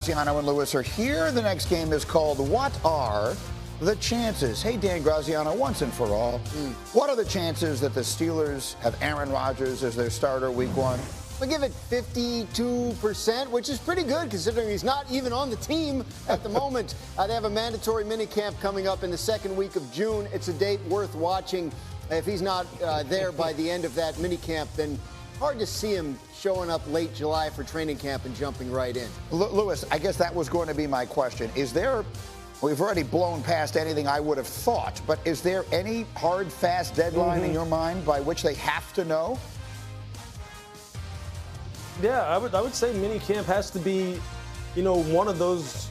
Graziano and Lewis are here. The next game is called What Are the Chances? Hey, Dan Graziano, once and for all, what are the chances that the Steelers have Aaron Rodgers as their starter week one? We give it 52%, which is pretty good considering he's not even on the team at the moment. They have a mandatory minicamp coming up in the second week of June. It's a date worth watching. If he's not there by the end of that minicamp, then hard to see him showing up late July for training camp and jumping right in. Lewis, I guess that was going to be my question. Is there, we've already blown past anything I would have thought, but is there any hard, fast deadline in your mind by which they have to know? Yeah, I would say minicamp has to be, one of those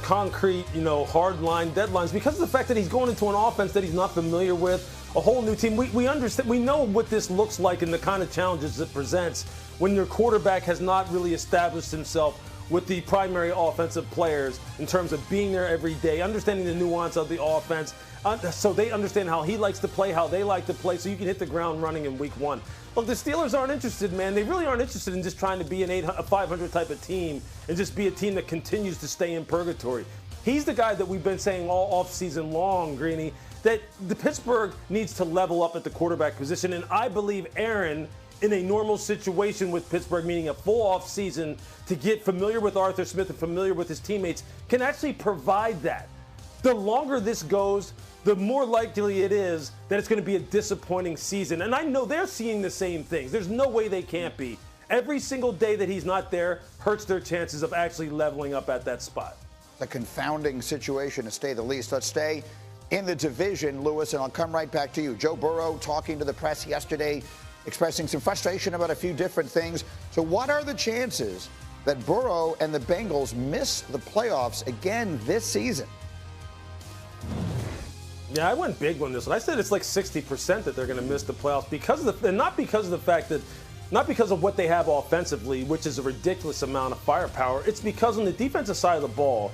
concrete, hard line deadlines because of the fact that he's going into an offense that he's not familiar with, a whole new team. We understand, we know what this looks like and the kind of challenges it presents when your quarterback has not really established himself with the primary offensive players in terms of being there every day, understanding the nuance of the offense, so they understand how he likes to play, how they like to play, so you can hit the ground running in week one. Look, the Steelers aren't interested, man. They really aren't interested in just trying to be a 500 type of team and just be a team that continues to stay in purgatory. He's the guy that we've been saying all offseason long, Greeny, that the Pittsburgh needs to level up at the quarterback position, and I believe Aaron, in a normal situation with Pittsburgh, meaning a full offseason to get familiar with Arthur Smith and familiar with his teammates, can actually provide that. The longer this goes, the more likely it is that it's going to be a disappointing season. And I know they're seeing the same things. There's no way they can't be. Every single day that he's not there hurts their chances of actually leveling up at that spot. A confounding situation, to say the least. Let's stay in the division, Lewis, and I'll come right back to you. Joe Burrow talking to the press yesterday, expressing some frustration about a few different things. So what are the chances that Burrow and the Bengals miss the playoffs again this season? Yeah, I went big on this one. I said it's like 60% that they're going to miss the playoffs because of and not because of the fact that, not because of what they have offensively, which is a ridiculous amount of firepower. It's because on the defensive side of the ball,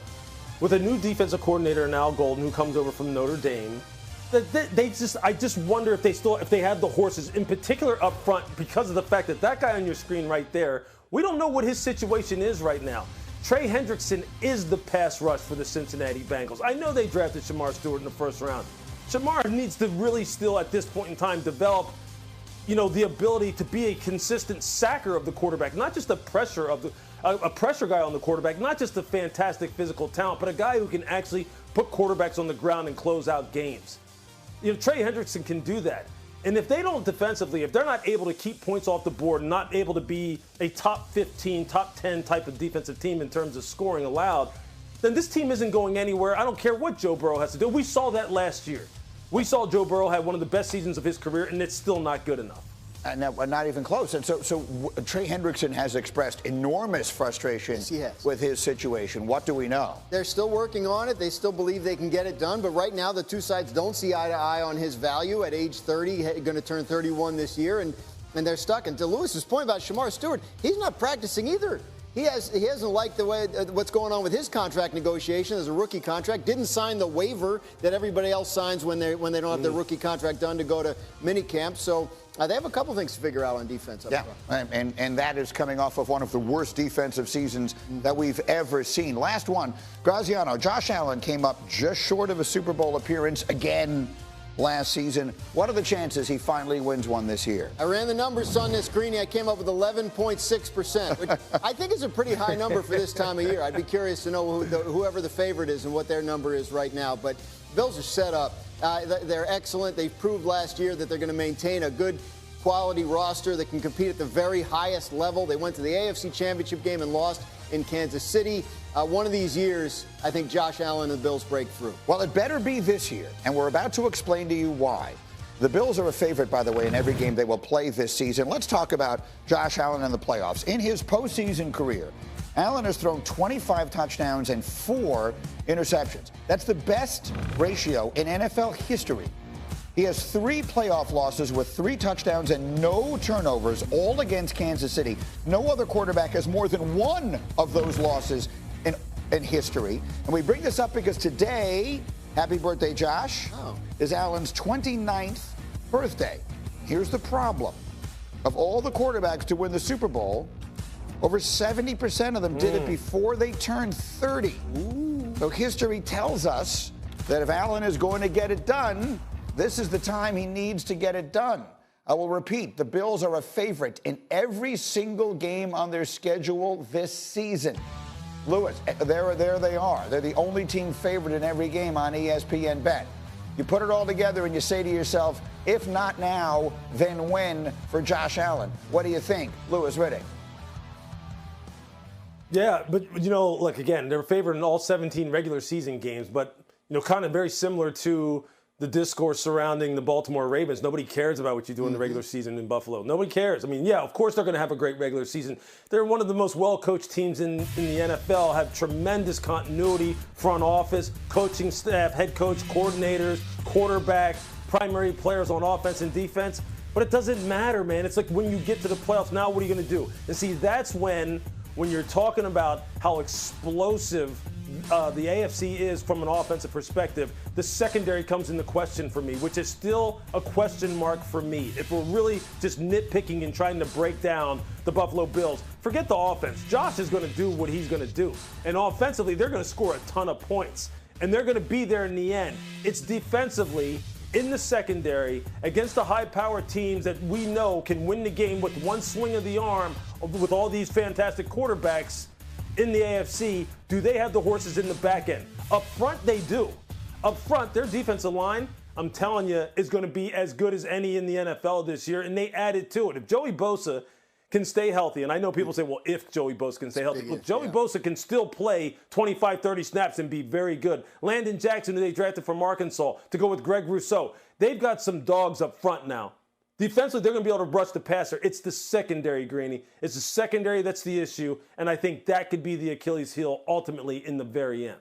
with a new defensive coordinator, Al Golden, who comes over from Notre Dame, I just wonder if they have the horses, in particular up front, because of the fact that that guy on your screen right there, we don't know what his situation is right now. Trey Hendrickson is the pass rush for the Cincinnati Bengals. I know they drafted Shamar Stewart in the first round. Shamar needs to really still, at this point in time, develop, the ability to be a consistent sacker of the quarterback, not just a pressure guy on the quarterback, not just a fantastic physical talent, but a guy who can actually put quarterbacks on the ground and close out games. Trey Hendrickson can do that. And if they don't defensively, if they're not able to keep points off the board, not able to be a top 15, top 10 type of defensive team in terms of scoring allowed, then this team isn't going anywhere. I don't care what Joe Burrow has to do. We saw that last year. We saw Joe Burrow have one of the best seasons of his career, and it's still not good enough. Not even close. And so Trey Hendrickson has expressed enormous frustration with his situation. What do we know? They're still working on it. They still believe they can get it done. But right now, the two sides don't see eye to eye on his value at age 30, going to turn 31 this year. And they're stuck. And to Lewis's point about Shamar Stewart, he's not practicing either. He hasn't liked the way what's going on with his contract negotiation as a rookie contract. Didn't sign the waiver that everybody else signs when they don't have their rookie contract done to go to minicamp. So they have a couple things to figure out on defense. And that is coming off of one of the worst defensive seasons that we've ever seen. Last one, Graziano, Josh Allen came up just short of a Super Bowl appearance again last season. What are the chances he finally wins one this year? I ran the numbers on this, Greeny. I came up with 11.6%, which I think is a pretty high number for this time of year. I'd be curious to know whoever the favorite is and what their number is right now. But Bills are set up. They're excellent. They've proved last year that they're going to maintain a good quality roster that can compete at the very highest level. They went to the AFC Championship game and lost in Kansas City. One of these years, I think Josh Allen and the Bills break through. Well, it better be this year, and we're about to explain to you why. The Bills are a favorite, by the way, in every game they will play this season. Let's talk about Josh Allen and the playoffs. In his postseason career, Allen has thrown 25 touchdowns and 4 interceptions. That's the best ratio in NFL history. He has 3 playoff losses with 3 touchdowns and no turnovers, all against Kansas City. No other quarterback has more than 1 of those losses in history. And we bring this up because today, happy birthday, Josh, is Allen's 29th birthday. Here's the problem. Of all the quarterbacks to win the Super Bowl, Over 70% of them did it before they turned 30. So history tells us that if Allen is going to get it done, this is the time he needs to get it done. I will repeat, the Bills are a favorite in every single game on their schedule this season. Lewis, there they are. They're the only team favored in every game on ESPN Bet. You put it all together and you say to yourself, if not now, then when for Josh Allen? What do you think, Lewis Riddick? Yeah, but, like, again, they're favored in all 17 regular season games, but, kind of very similar to the discourse surrounding the Baltimore Ravens. Nobody cares about what you do in the regular season in Buffalo. Nobody cares. I mean, yeah, of course they're going to have a great regular season. They're one of the most well-coached teams in the NFL, have tremendous continuity, front office, coaching staff, head coach, coordinators, quarterback, primary players on offense and defense. But it doesn't matter, man. It's like when you get to the playoffs, now what are you going to do? And see, that's when you're talking about how explosive the AFC is from an offensive perspective, the secondary comes into question for me, which is still a question mark for me. If we're really just nitpicking and trying to break down the Buffalo Bills, forget the offense. Josh is going to do what he's going to do. And offensively, they're going to score a ton of points. And they're going to be there in the end. It's defensively in the secondary against the high-powered teams that we know can win the game with one swing of the arm with all these fantastic quarterbacks in the AFC. Do they have the horses in the back end? Up front, they do. Up front, their defensive line, I'm telling you, is going to be as good as any in the NFL this year, and they added to it. If Joey Bosa can stay healthy, and I know people say, well, if Joey Bosa can stay healthy. Well, Joey Bosa can still play 25, 30 snaps and be very good. Landon Jackson, who they drafted from Arkansas, to go with Greg Rousseau. They've got some dogs up front now. Defensively, they're going to be able to rush the passer. It's the secondary, Greeny. It's the secondary that's the issue, and I think that could be the Achilles heel ultimately in the very end.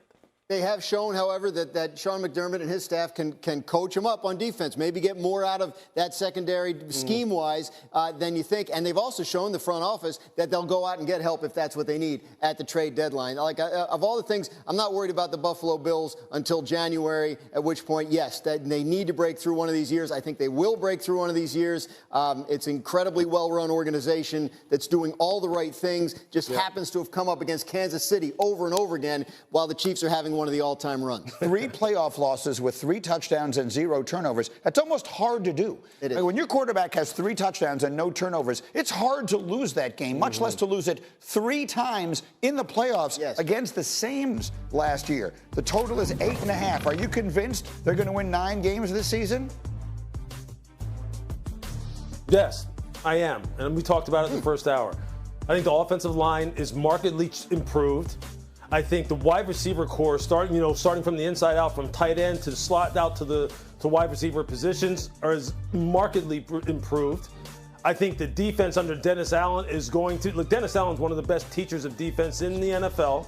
They have shown, however, that Sean McDermott and his staff can coach him up on defense, maybe get more out of that secondary scheme-wise than you think. And they've also shown the front office that they'll go out and get help if that's what they need at the trade deadline. Like, of all the things, I'm not worried about the Buffalo Bills until January, at which point, yes, that they need to break through one of these years. I think they will break through one of these years. It's an incredibly well-run organization that's doing all the right things, just happens to have come up against Kansas City over and over again while the Chiefs are having one of the all-time runs. 3 playoff losses with 3 touchdowns and 0 turnovers. That's almost hard to do. It is. Like when your quarterback has 3 touchdowns and no turnovers, it's hard to lose that game, much less to lose it 3 times in the playoffs against the Saints last year. The total is 8.5. Are you convinced they're going to win 9 games this season? Yes, I am. And we talked about it in the first hour. I think the offensive line is markedly improved. I think the wide receiver core, starting from the inside out, from tight end to the slot out to wide receiver positions, is markedly improved. I think the defense under Dennis Allen is going to look. Dennis Allen's one of the best teachers of defense in the NFL,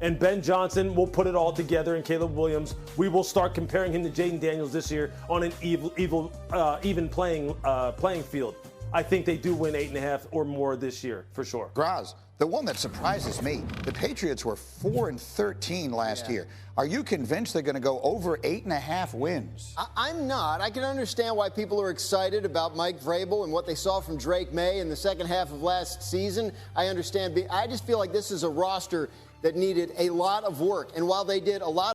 and Ben Johnson will put it all together. And Caleb Williams, we will start comparing him to Jayden Daniels this year on an even playing field. I think they do win 8.5 or more this year for sure. Graz, the one that surprises me, the Patriots were 4-13 last year. Are you convinced they're going to go over 8.5 wins? I'm not. I can understand why people are excited about Mike Vrabel and what they saw from Drake May in the second half of last season. I understand. I just feel like this is a roster that needed a lot of work. And while they did a lot